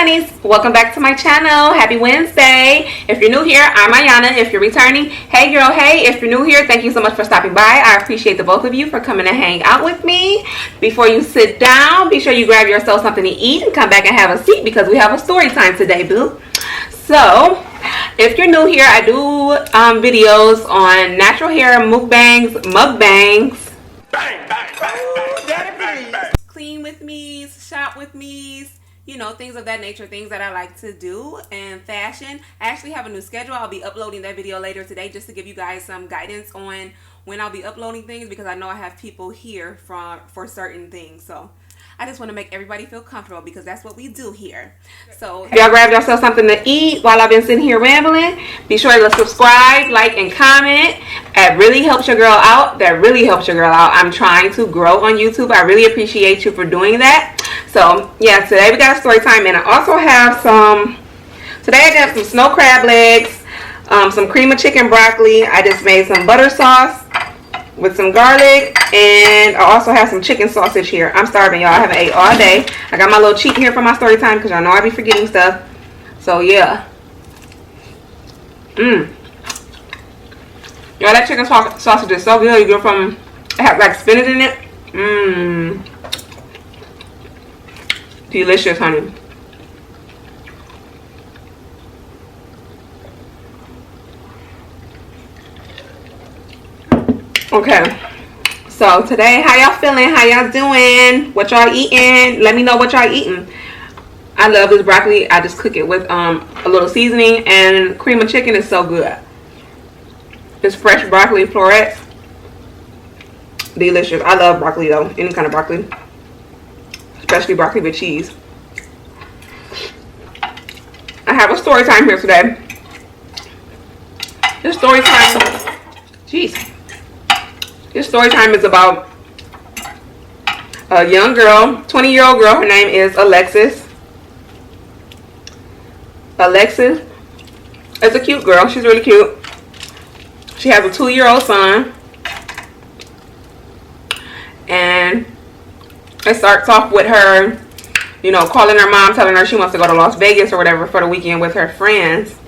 honeys, welcome back to my channel. Happy Wednesday. If you're new here, I'm Ayanna. If you're returning, hey girl, hey. If you're new here, thank you so much for stopping by. I appreciate the both of you for coming to hang out with me. Before you sit down, be sure you grab yourself something to eat and come back and have a seat because we have a story time today, boo. So if you're new here, I do videos on natural hair mukbangs, Bang, bang, bang, bang, bang, bang, bang. clean with me, shop with me, you know, things of that nature, things that I like to do, and fashion. I actually have a new schedule. I'll be uploading that video later today just to give you guys some guidance on when I'll be uploading things, because I know I have people here for certain things. So I just want to make everybody feel comfortable because that's what we do here. So if y'all grab yourself something to eat while I've been sitting here rambling, be sure to subscribe, like, and comment. It really helps your girl out. That really helps your girl out. I'm trying to grow on YouTube. I really appreciate you for doing that. So yeah, today we got a story time, and I also have today I got some snow crab legs, some cream of chicken broccoli. I just made some butter sauce with some garlic, and I also have some chicken sausage here. I'm starving, y'all. I haven't ate all day. I got my little cheat here for my story time because y'all know I be forgetting stuff. So yeah. Y'all, that chicken sausage is so good. You go from, it has like spinach in it. Delicious, honey. Okay, so today, how y'all feeling? How y'all doing? What y'all eating? Let me know what y'all eating. I love this broccoli. I just cook it with a little seasoning, and cream of chicken is so good. It's fresh broccoli, florets. Delicious. I love broccoli though, any kind of broccoli, especially broccoli with cheese. I have a story time here today. This story time, jeez. This story time is about a young girl, 20-year-old girl. Her name is Alexis. Alexis is a cute girl. She's really cute. She has a 2-year-old son. And it starts off with her, you know, calling her mom, telling her she wants to go to Las Vegas or whatever for the weekend with her friends.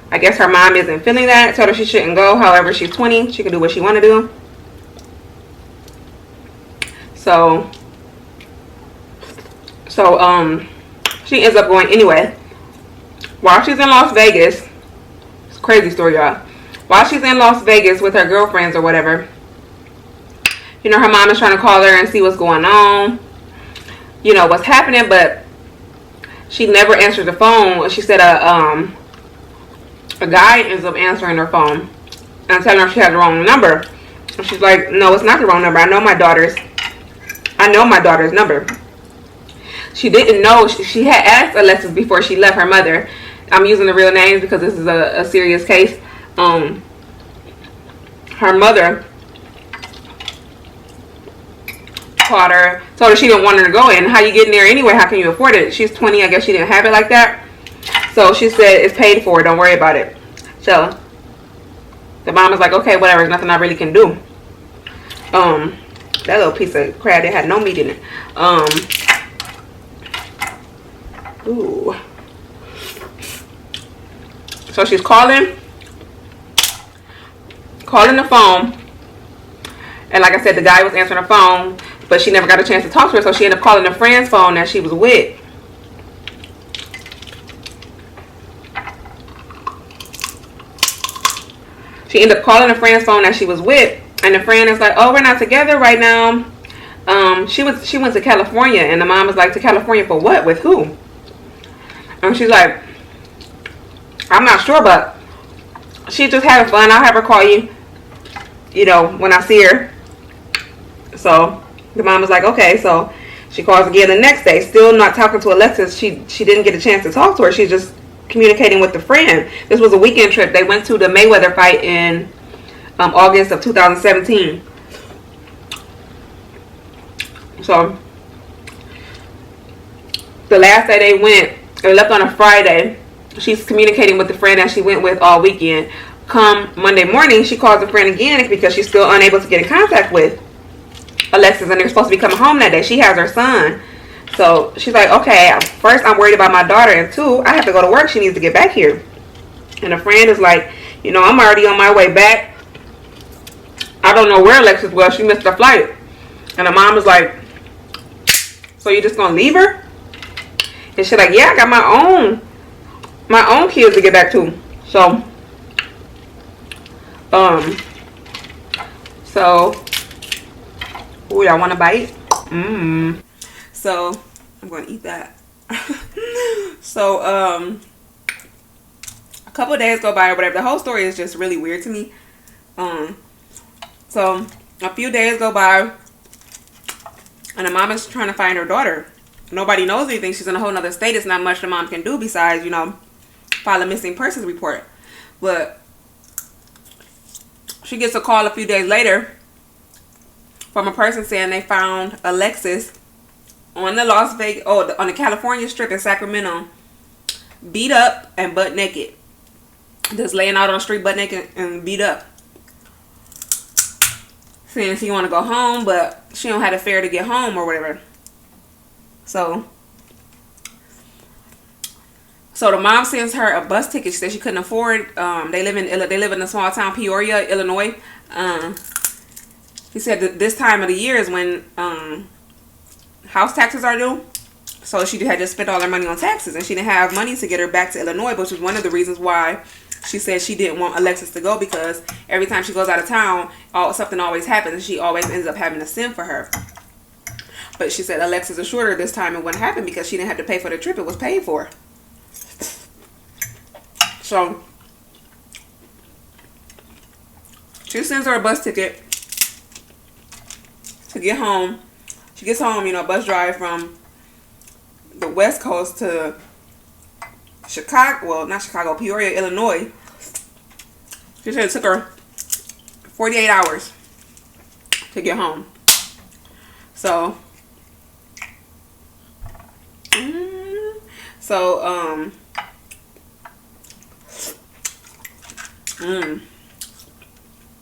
I guess her mom isn't feeling that, told her she shouldn't go. However, she's 20. She can do what she want to do. So she ends up going anyway. While she's in Las Vegas, it's a crazy story, y'all. While she's in Las Vegas with her girlfriends or whatever, you know, her mom is trying to call her and see what's going on, you know, what's happening, but she never answered the phone. She said a guy ends up answering her phone and telling her she had the wrong number. And she's like, no, it's not the wrong number. I know my daughter's number. She didn't know. She had asked Alexis before she left her mother. I'm using the real names because this is a serious case. Her mother called her, told her she didn't want her to go in. How you getting there anyway? How can you afford it? She's 20. I guess she didn't have it like that. So she said, it's paid for. Don't worry about it. So the mom was like, okay, whatever. There's nothing I really can do. That little piece of crab, it had no meat in it. Ooh. So she's calling the phone. And like I said, the guy was answering the phone, but she never got a chance to talk to her. So she ended up calling a friend's phone that she was with. She ended up calling a friend's phone that she was with, and the friend is like, oh, we're not together right now. She went to California, and the mom was like, to California for what? With who? And she's like, I'm not sure, but she's just having fun. I'll have her call you, you know, when I see her. So the mom was like, okay. So she calls again the next day, still not talking to Alexis. She didn't get a chance to talk to her. She's just communicating with the friend. This was a weekend trip. They went to the Mayweather fight in August of 2017. So the last day they went, they left on a Friday. She's communicating with the friend that she went with all weekend. Come Monday morning, she calls the friend again because she's still unable to get in contact with Alexis, and they're supposed to be coming home that day. She has her son. So she's like, okay, first I'm worried about my daughter, and two, I have to go to work. She needs to get back here. And a friend is like, you know, I'm already on my way back. I don't know where Alexis was. She missed her flight. And the mom was like, so you just gonna leave her? And she's like, yeah, I got my own kids to get back to. So, ooh, y'all want a bite? So, I'm gonna eat that. So, a couple of days go by or whatever. The whole story is just really weird to me. So, a few days go by, and the mom is trying to find her daughter. Nobody knows anything. She's in a whole nother state. It's not much the mom can do besides, you know, file a missing persons report. But she gets a call a few days later from a person saying they found Alexis on the on the California Strip in Sacramento, beat up and butt naked. Just laying out on the street butt naked and beat up. Saying she want to go home, but she don't have the fare to get home or whatever. So the mom sends her a bus ticket. She said she couldn't afford. They live in a small town, Peoria, Illinois. He said that this time of the year is when house taxes are due. So she had just spent all her money on taxes, and she didn't have money to get her back to Illinois, which was one of the reasons why she said she didn't want Alexis to go, because every time she goes out of town, something always happens, and she always ends up having to send for her. But she said Alexis assured her this time it wouldn't happen because she didn't have to pay for the trip. It was paid for. So she sends her a bus ticket to get home. She gets home, you know, bus drive from the West Coast to Chicago. Well, not Chicago, Peoria, Illinois. She said it took her 48 hours to get home. So,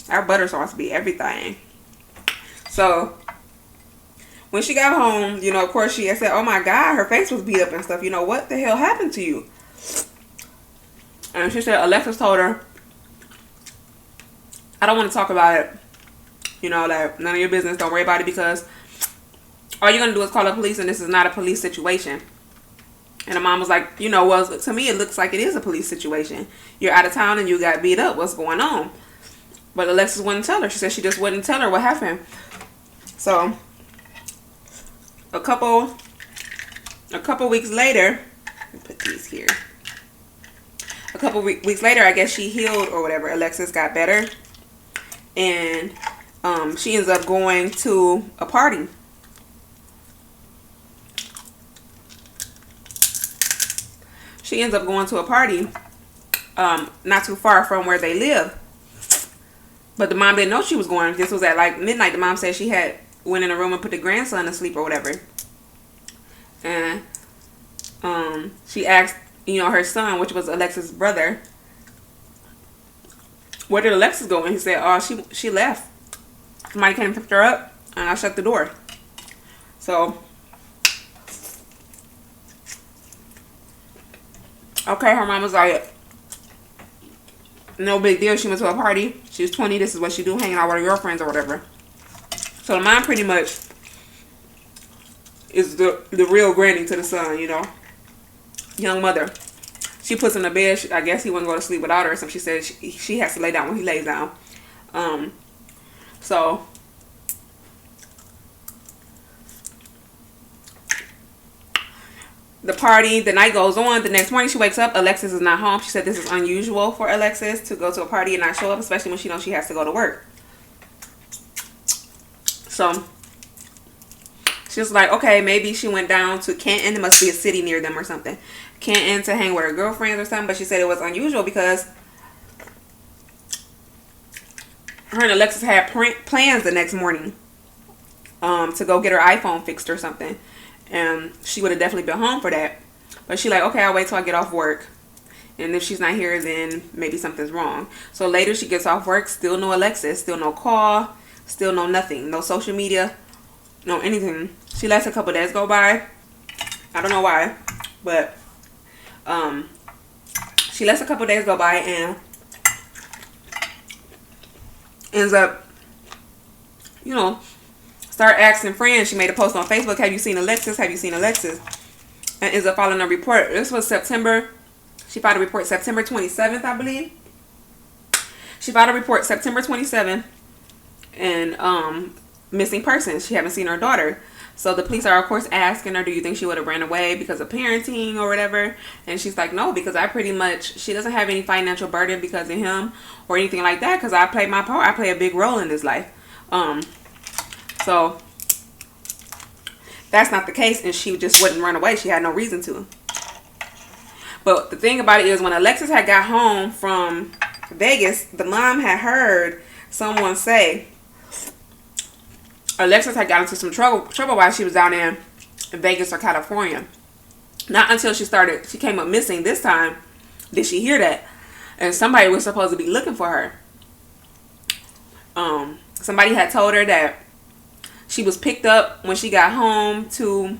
our butter sauce be everything. So when she got home, you know, of course she had said, oh my God, her face was beat up and stuff. You know, what the hell happened to you? And she said Alexis told her, I don't want to talk about it. You know, like, none of your business. Don't worry about it, because all you're going to do is call the police, and this is not a police situation. And the mom was like, you know, well, to me it looks like it is a police situation. You're out of town and you got beat up. What's going on? But Alexis wouldn't tell her. She said she just wouldn't tell her what happened. So a couple weeks later, let me put these here. A couple weeks later, I guess she healed or whatever. Alexis got better, and she ends up going to a party. She ends up going to a party not too far from where they live. But the mom didn't know she was going. This was at like midnight. The mom said she had went in a room and put the grandson to sleep or whatever. And she asked, you know, her son, which was Alexis' brother, where did Alexis go? And he said, oh, she left. Somebody came and picked her up, and I shut the door. So, okay, her mom was like, no big deal. She went to a party. She was 20. This is what she do, hanging out with her girlfriends or whatever. So the mom pretty much is the real granny to the son, you know. Young mother. She puts him to bed. I guess he wouldn't go to sleep without her or something. She said she has to lay down when he lays down. So the party, the night goes on. The next morning she wakes up. Alexis is not home. She said this is unusual for Alexis to go to a party and not show up, especially when she knows she has to go to work. So she's like, okay, maybe she went down to Canton. There must be a city near them or something. Canton to hang with her girlfriends or something. But she said it was unusual because her and Alexis had plans the next morning to go get her iPhone fixed or something. And she would have definitely been home for that. But she like, okay, I'll wait till I get off work. And if she's not here, then maybe something's wrong. So later she gets off work. Still no Alexis. Still no call. Still no nothing. No social media. No anything. She lets a couple days go by. I don't know why, but she lets a couple days go by and ends up, you know, start asking friends. She made a post on Facebook, have you seen Alexis? Have you seen Alexis? And ends up filing a report. This was September. She filed a report September 27th, I believe. She filed a report September 27th and missing persons. She haven't seen her daughter. So the police are, of course, asking her, do you think she would have ran away because of parenting or whatever? And she's like, no, because I pretty much, she doesn't have any financial burden because of him or anything like that, because I play my part. I play a big role in this life. So that's not the case, and she just wouldn't run away. She had no reason to. But the thing about it is, when Alexis had got home from Vegas, the mom had heard someone say Alexis had got into some trouble while she was down in Vegas or California. Not until she came up missing this time did she hear that. And somebody was supposed to be looking for her. Somebody had told her that she was picked up when she got home to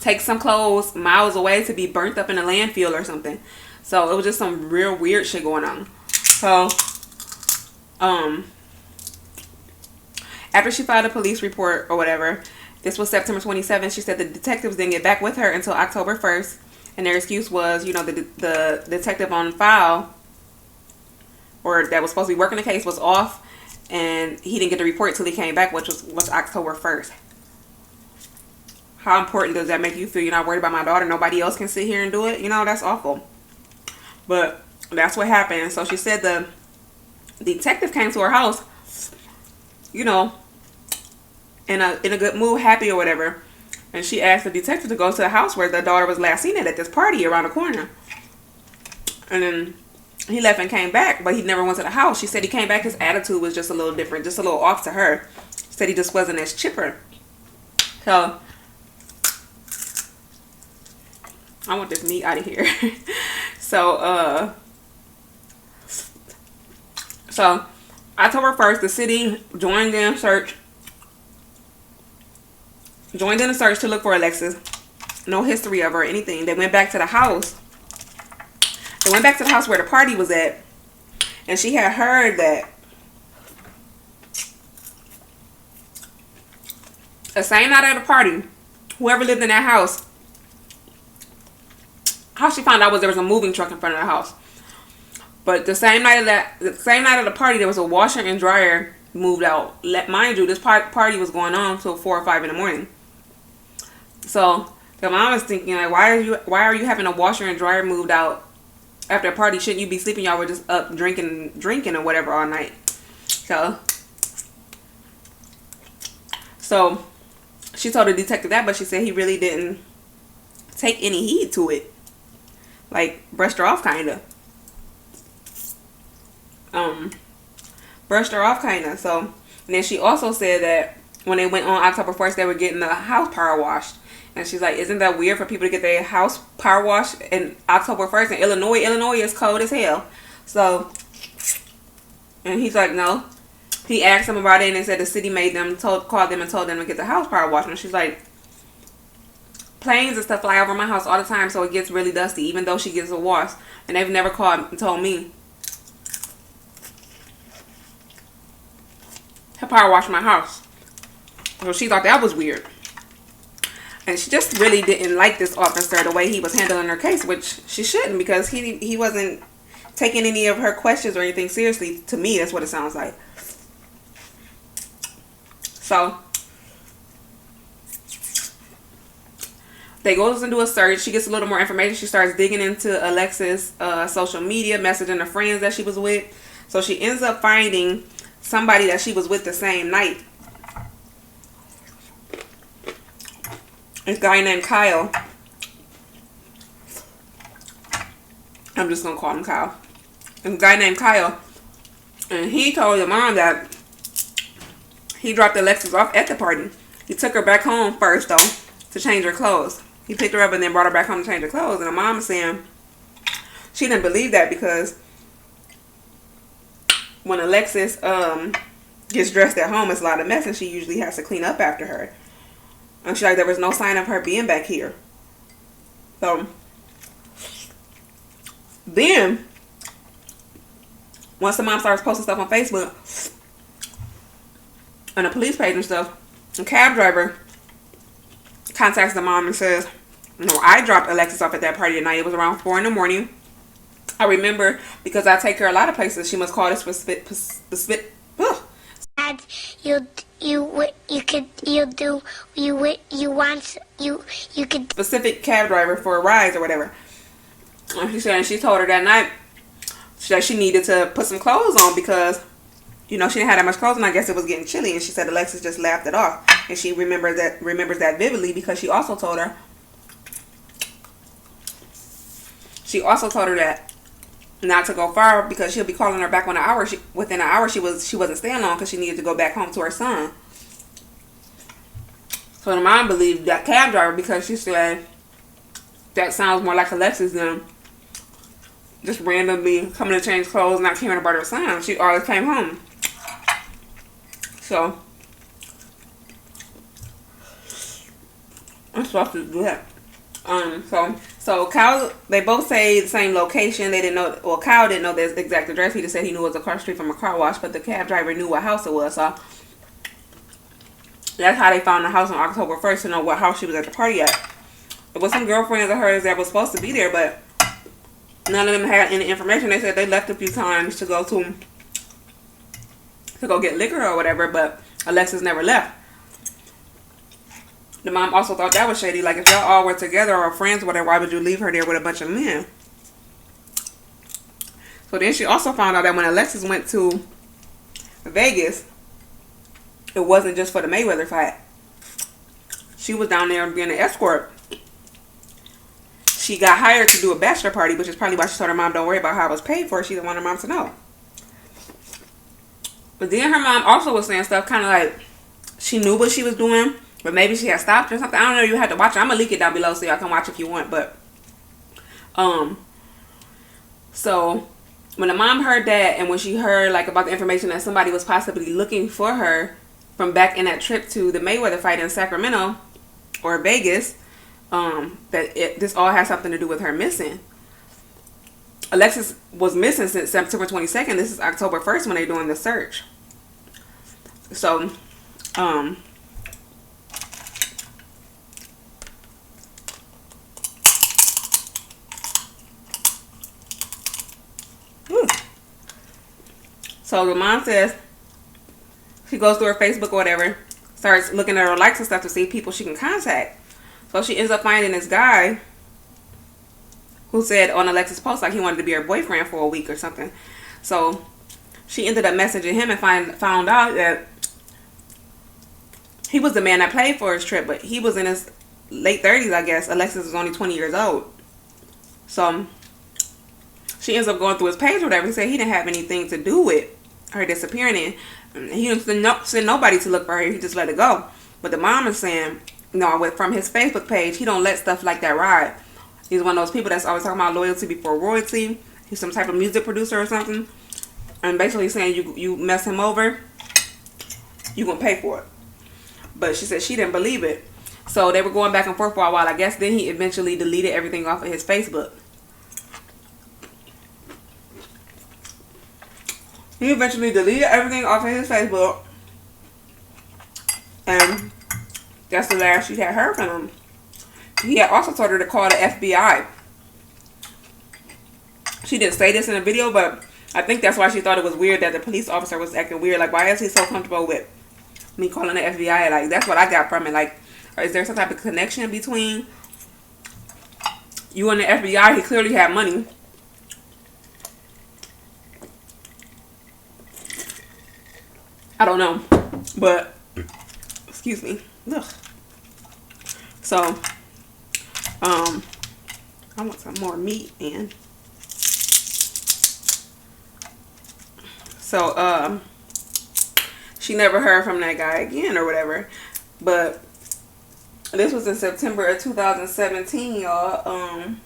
take some clothes miles away to be burnt up in a landfill or something. So it was just some real weird shit going on. So, after she filed a police report or whatever, this was September 27th, she said the detectives didn't get back with her until October 1st. And their excuse was, you know, the detective on file, or that was supposed to be working the case, was off. And he didn't get the report till he came back, which was October 1st. How important does that make you feel? You're not worried about my daughter. Nobody else can sit here and do it. You know, that's awful. But that's what happened. So she said the detective came to her house, you know, in a good mood, happy or whatever. And she asked the detective to go to the house where the daughter was last seen at this party around the corner. And then he left and came back, but he never went to the house. She said he came back, his attitude was just a little different, just a little off to her. She said he just wasn't as chipper. So I want this meat out of here. So October 1st, the city joined in a search to look for Alexis. No history of her or anything. They went back to the house. They went back to the house where the party was at. And she had heard that the same night of the party, whoever lived in that house, how she found out was there was a moving truck in front of the house. But the same night of the party, there was a washer and dryer moved out. Mind you, this party was going on till 4 or 5 in the morning. So the mom was thinking, like, why are you having a washer and dryer moved out after a party? Shouldn't you be sleeping? Y'all were just up drinking or whatever all night. So she told the detective that, but she said he really didn't take any heed to it. Like, brushed her off kind of. So, and then she also said that when they went on October 1st, they were getting the house power washed. And she's like, isn't that weird for people to get their house power washed in October 1st in Illinois? Illinois is cold as hell. So, and he's like, no. He asked them about it, and they said the city called them and told them to get the house power washed. And she's like, planes and stuff fly over my house all the time, so it gets really dusty, even though she gets a wash. And they've never called and told me to power wash my house. So she thought that was weird. And she just really didn't like this officer, the way he was handling her case, which she shouldn't, because he wasn't taking any of her questions or anything seriously. To me, that's what it sounds like. So they goes and do a search. She gets a little more information. She starts digging into Alexis' social media, messaging her friends that she was with. So she ends up finding somebody that she was with the same night. This guy named Kyle. I'm just going to call him Kyle. This guy named Kyle. And he told the mom that he dropped Alexis off at the party. He took her back home first, though, to change her clothes. He picked her up and then brought her back home to change her clothes. And the mom was saying she didn't believe that, because when Alexis gets dressed at home, it's a lot of mess, and she usually has to clean up after her. And she's like, there was no sign of her being back here. So then, once the mom starts posting stuff on Facebook on the police page and stuff, the cab driver contacts the mom and says, no, I dropped Alexis off at that party tonight. It was around 4 in the morning. I remember because I take her a lot of places. She must call this specific cab driver for rides or whatever. And she said, and she told her that night that she needed to put some clothes on because, you know, she didn't have that much clothes and I guess it was getting chilly. And she said Alexis just laughed it off. And she remembers that vividly because she also told her that not to go far because she'll be calling her back within an hour she wasn't staying long because she needed to go back home to her son. So the mom believed that cab driver because she said that sounds more like Alexis than just randomly coming to change clothes, not caring about her son. She always came home. So I'm supposed to do that. So Kyle, they both say the same location. They didn't know, well, Kyle didn't know the exact address. He just said he knew it was across the street from a car wash, but the cab driver knew what house it was. So that's how they found the house on October 1st to know what house she was at the party at. It was some girlfriends of hers that was supposed to be there, but none of them had any information. They said they left a few times to go get liquor or whatever, but Alexis never left. The mom also thought that was shady. Like, if y'all all were together or friends or whatever, why would you leave her there with a bunch of men? So then she also found out that when Alexis went to Vegas, it wasn't just for the Mayweather fight. She was down there being an escort. She got hired to do a bachelor party, which is probably why she told her mom, don't worry about how I was paid for. She didn't want her mom to know. But then her mom also was saying stuff kind of like she knew what she was doing, but maybe she had stopped or something. I don't know. You had to watch it. I'm going to link it down below so y'all can watch if you want. But, so when the mom heard that and when she heard like about the information that somebody was possibly looking for her from back in that trip to the Mayweather fight in Sacramento or Vegas, this all has something to do with her missing. Alexis was missing since September 22nd. This is October 1st when they're doing the search. So, so the mom says she goes through her Facebook or whatever, starts looking at her likes and stuff to see people she can contact. So she ends up finding this guy who said on Alexis' post like he wanted to be her boyfriend for a week or something. So she ended up messaging him and found out that he was the man that paid for his trip, but he was in his late 30s, I guess. Alexis was only 20 years old. So she ends up going through his page or whatever. He said he didn't have anything to do with her disappearing. He didn't send nobody to look for her. He just let it go. But the mom is saying, no, from his Facebook page, he don't let stuff like that ride. He's one of those people that's always talking about loyalty before royalty. He's some type of music producer or something. And basically saying you mess him over, you gonna pay for it. But she said she didn't believe it. So they were going back and forth for a while. I guess then he eventually deleted everything off of his Facebook. He eventually deleted everything off of his Facebook. And that's the last she had heard from him. He had also told her to call the FBI. She didn't say this in the video, but I think that's why she thought it was weird that the police officer was acting weird. Like, why is he so comfortable with me calling the FBI? Like, that's what I got from it. Like, is there some type of connection between you and the FBI? He clearly had money. I don't know. But, excuse me. Ugh. So, I want some more meat in. So, she never heard from that guy again or whatever. But this was in September of 2017, y'all.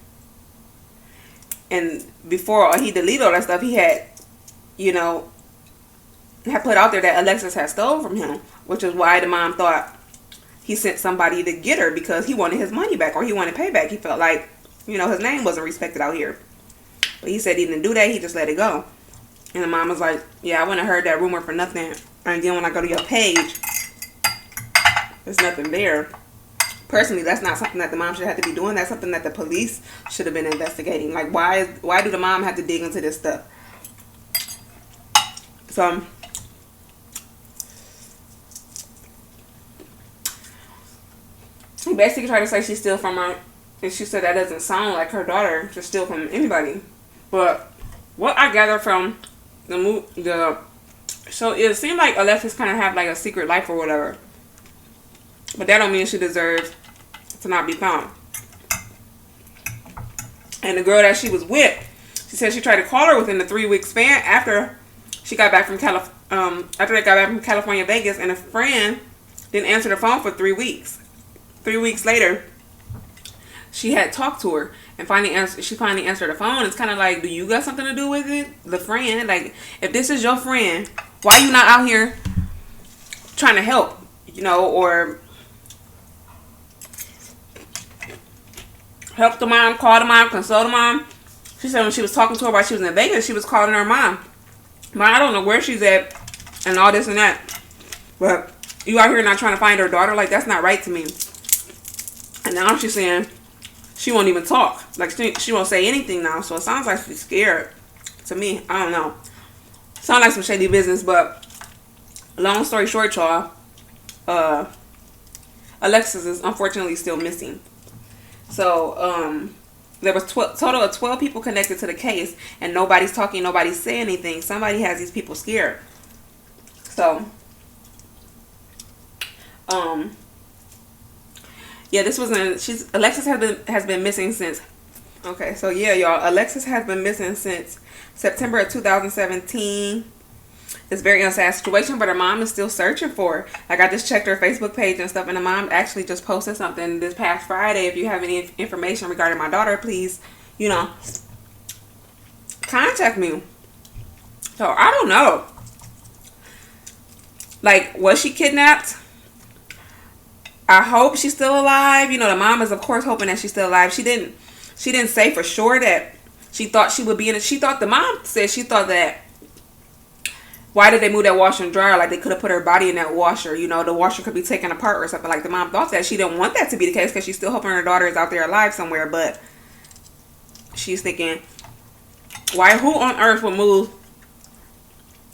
And before he deleted all that stuff, he had, you know, had put out there that Alexis had stolen from him, which is why the mom thought he sent somebody to get her because he wanted his money back, or he wanted payback. He felt like, you know, his name wasn't respected out here. But he said he didn't do that. He just let it go. And the mom was like, yeah, I wouldn't have heard that rumor for nothing. And then when I go to your page, there's nothing there. Personally, that's not something that the mom should have to be doing. That's something that the police should have been investigating. Like, why do the mom have to dig into this stuff? So, he basically tried to say she's still from her, and she said that doesn't sound like her daughter to steal from anybody. But what I gather from so it seemed like Alexis kind of have like a secret life or whatever. But that don't mean she deserves to not be found. And the girl that she was with, she said she tried to call her within the 3-week span after she got back from after they got back from California, Vegas, and a friend didn't answer the phone for 3 weeks. 3 weeks later, she had talked to her and she finally answered the phone. It's kind of like, do you got something to do with it? The friend, like, if this is your friend, why you not out here trying to help, you know, or help the mom, call the mom, console the mom? She said when she was talking to her while she was in Vegas, she was calling her mom. Mom, I don't know where she's at and all this and that, but you out here not trying to find her daughter? Like, that's not right to me. And now she's saying she won't even talk. Like, she won't say anything now. So it sounds like she's scared to me. I don't know. Sounds like some shady business, but long story short, y'all, Alexis is unfortunately still missing. So, there was total of 12 people connected to the case, and nobody's talking, nobody's saying anything. Somebody has these people scared. So, yeah, this was Alexis has been missing since, okay, so yeah, y'all, Alexis has been missing since September of 2017. It's a very sad situation, but her mom is still searching for her. Like, I just checked her Facebook page and stuff, and the mom actually just posted something this past Friday. If you have any information regarding my daughter, please, you know, contact me. So, I don't know. Like, was she kidnapped? I hope she's still alive. You know, the mom is, of course, hoping that she's still alive. She didn't say for sure that she thought she would be in it. The mom said she thought that, why did they move that washer and dryer? Like, they could have put her body in that washer. You know, the washer could be taken apart or something. Like, the mom thought that. She didn't want that to be the case because she's still hoping her daughter is out there alive somewhere. But she's thinking, who on earth would move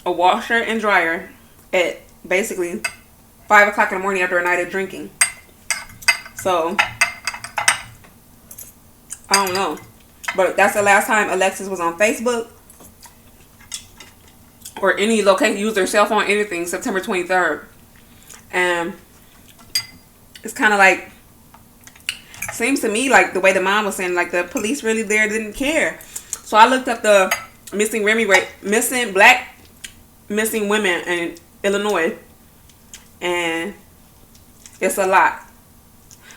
a washer and dryer at basically 5 o'clock in the morning after a night of drinking? So, I don't know. But that's the last time Alexis was on Facebook or any location, used her cell phone, anything, September 23rd. And it's kind of like, seems to me like the way the mom was saying, like, the police really there didn't care. So I looked up the missing black missing women in Illinois, and it's a lot.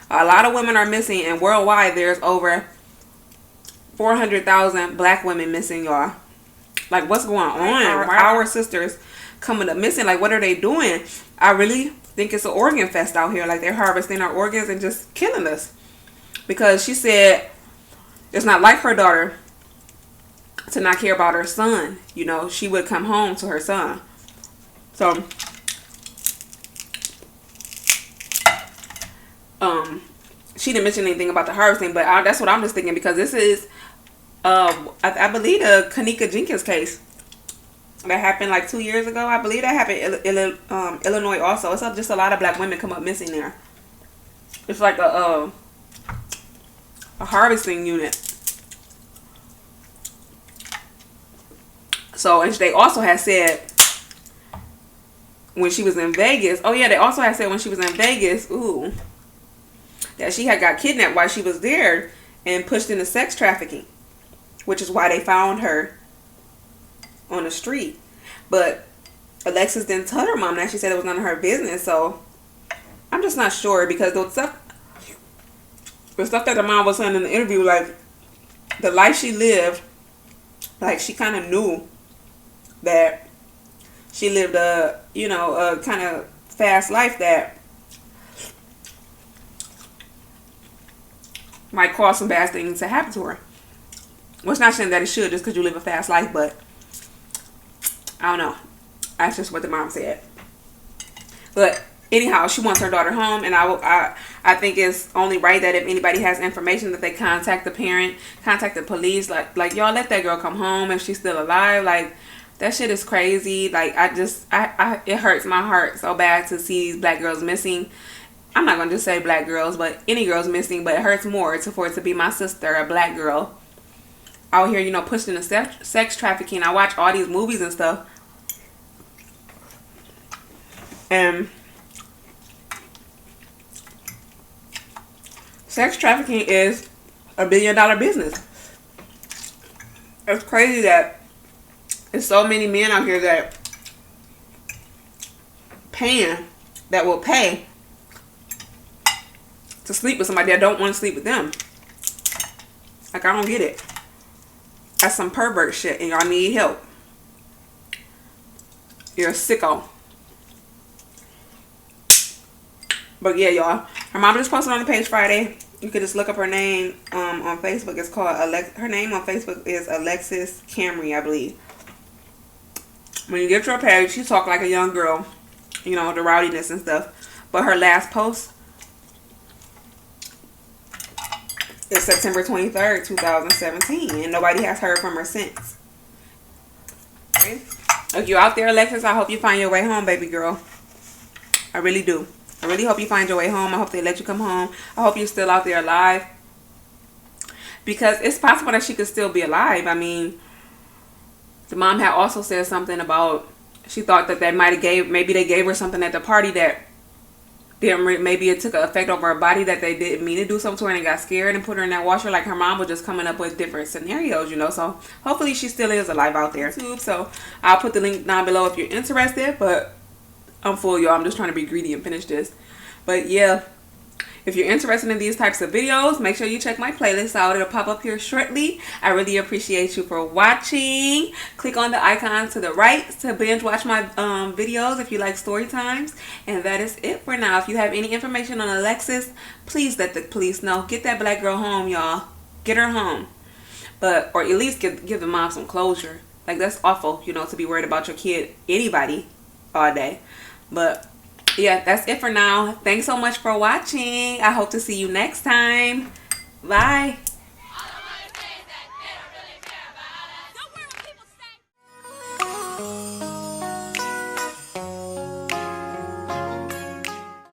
A lot of women are missing, and worldwide there's over 400,000 black women missing, y'all. Like, what's going on? Our sisters coming up missing. Like, what are they doing? I really think it's an organ fest out here. Like, they're harvesting our organs and just killing us. Because she said it's not like her daughter to not care about her son. You know, she would come home to her son. So, she didn't mention anything about the harvesting, but that's what I'm just thinking, because this is, I believe, the Kanika Jenkins case that happened like 2 years ago. I believe that happened in Illinois also. It's just a lot of black women come up missing there. It's like a harvesting unit. So, and they also had said when she was in Vegas, they also had said when she was in Vegas, that she had got kidnapped while she was there and pushed into sex trafficking, which is why they found her on the street. But Alexis didn't tell her mom that. She said it was none of her business. So I'm just not sure, because the stuff that the mom was saying in the interview, like, the life she lived, like, she kind of knew that she lived a kind of fast life, that might cause some bad things to happen to her. Well, it's not saying that it should just because you live a fast life, but I don't know. That's just what the mom said. But anyhow, she wants her daughter home, and I think it's only right that if anybody has information that they contact the parent, contact the police. Like y'all let that girl come home if she's still alive. Like, that shit is crazy. Like, it hurts my heart so bad to see these black girls missing. I'm not gonna just say black girls, but any girls missing. But it hurts more for it to be my sister, a black girl, out here, you know, pushed into sex trafficking. I watch all these movies and stuff, and sex trafficking is a $1 billion business. It's crazy that there's so many men out here that will pay to sleep with somebody that don't want to sleep with them. Like, I don't get it. That's some pervert shit, and y'all need help. You're a sicko. But yeah, y'all, her mom just posted on the page Friday. You could just look up her name on Facebook. It's called her name on Facebook is Alexis Camry, I believe. When you get to her page, she talk like a young girl, you know, the rowdiness and stuff. But her last post is September 23rd, 2017, and nobody has heard from her since. Okay? If you're out there, Alexis, I hope you find your way home, baby girl. I really do. I really hope you find your way home. I hope they let you come home. I hope you're still out there alive, because it's possible that she could still be alive. I mean, the mom had also said something about she thought that maybe they gave her something at the party that maybe it took an effect over her body, that they didn't mean to do something to her and they got scared and put her in that washer. Like, her mom was just coming up with different scenarios, you know. So hopefully she still is alive out there too. So I'll put the link down below if you're interested, but I'm full, y'all. I'm just trying to be greedy and finish this. But yeah, if you're interested in these types of videos, make sure you check my playlist out. It'll pop up here shortly. I really appreciate you for watching. Click on the icon to the right to binge watch my videos if you like story times. And that is it for now. If you have any information on Alexis, please let the police know. Get that black girl home, y'all. Get her home. Or at least give the mom some closure. Like, that's awful, you know, to be worried about your kid, anybody, all day. But yeah, that's it for now. Thanks so much for watching. I hope to see you next time. Bye.